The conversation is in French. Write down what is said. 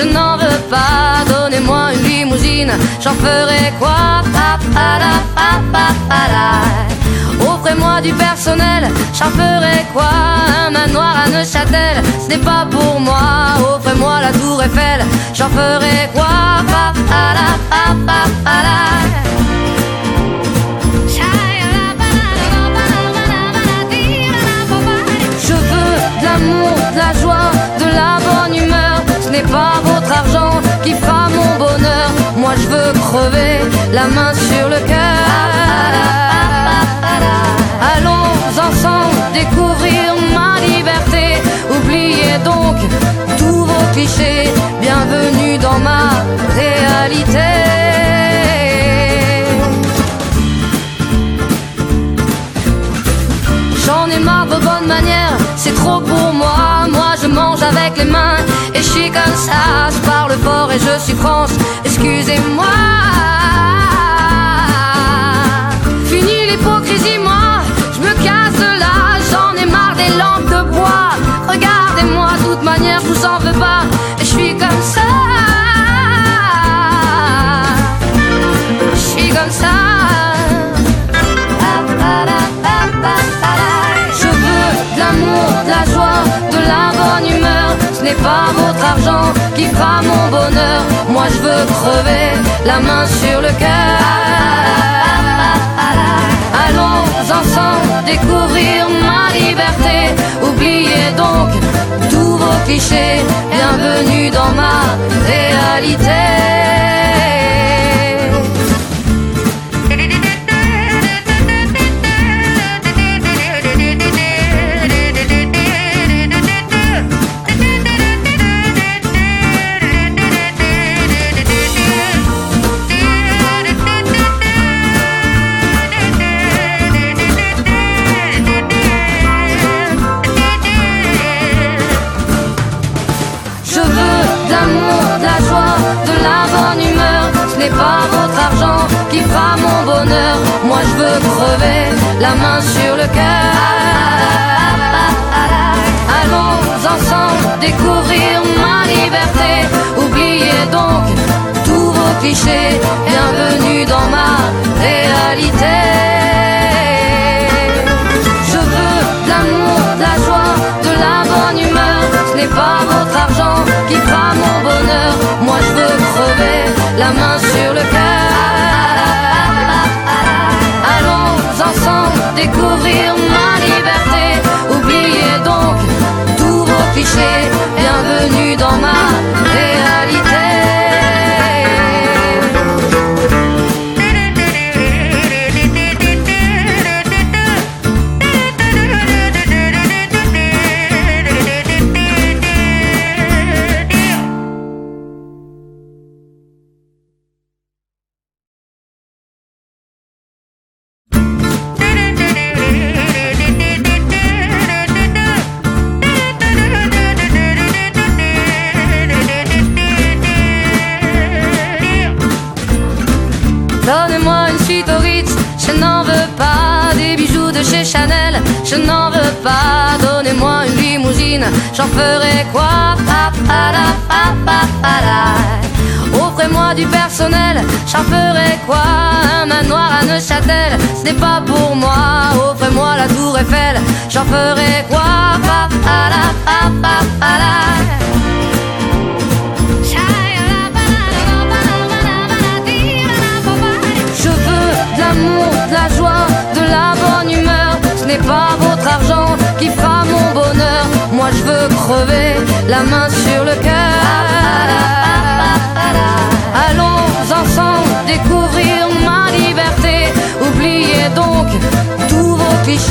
je n'en veux pas. Donnez-moi une limousine, j'en ferai quoi? Offrez-moi du personnel, j'en ferai quoi? Un manoir à Neuchâtel, ce n'est pas pour moi. Offrez-moi la tour Eiffel, j'en ferai quoi? Je veux de l'amour, de la joie, de la bonne humeur. Ce n'est pas votre argent qui fera mon bonheur. Moi je veux crever, la main sur le cœur. Allons ensemble découvrir ma liberté. Oubliez donc tous vos clichés. Bienvenue dans ma réalité. J'en ai marre de vos bonnes manières, c'est trop pour moi. Moi je mange avec les mains et je suis comme ça. Je parle fort et je suis France, excusez-moi. Fini l'hypocrisie, moi je me casse de là. J'en ai marre des lampes de bois. Regardez-moi, de toute manière je vous en veux pas. Et je suis comme ça. Je suis comme ça. De la joie, de la bonne humeur. Ce n'est pas votre argent qui fera mon bonheur. Moi je veux crever, la main sur le cœur. Allons ensemble découvrir ma liberté. Oubliez donc tous vos clichés. Bienvenue dans ma réalité. Ce n'est pas votre argent qui fera mon bonheur. Moi je veux crever, la main sur le cœur. Allons ensemble découvrir ma liberté. Oubliez donc tous vos clichés. Bienvenue dans ma réalité. Je veux de l'amour, de la joie, de la bonne humeur. Ce n'est pas votre argent qui fera mon bonheur. Moi je veux crever, la main sur le cœur. Allons ensemble découvrir ma liberté. Oubliez donc tous vos clichés. Bienvenue dans ma réalité. Donnez-moi une suite au Ritz, je n'en veux pas. Des bijoux de chez Chanel, je n'en veux pas. Donnez-moi une limousine, j'en ferai quoi? Offrez-moi du personnel, j'en ferai quoi? Un manoir à Neuchâtel, ce n'est pas pour moi. Offrez-moi la tour Eiffel, j'en ferai quoi? De la joie, de la bonne humeur. Ce n'est pas votre argent qui fera mon bonheur. Moi je veux crever, la main sur le cœur. Allons ensemble découvrir ma liberté. Oubliez donc tous vos clichés.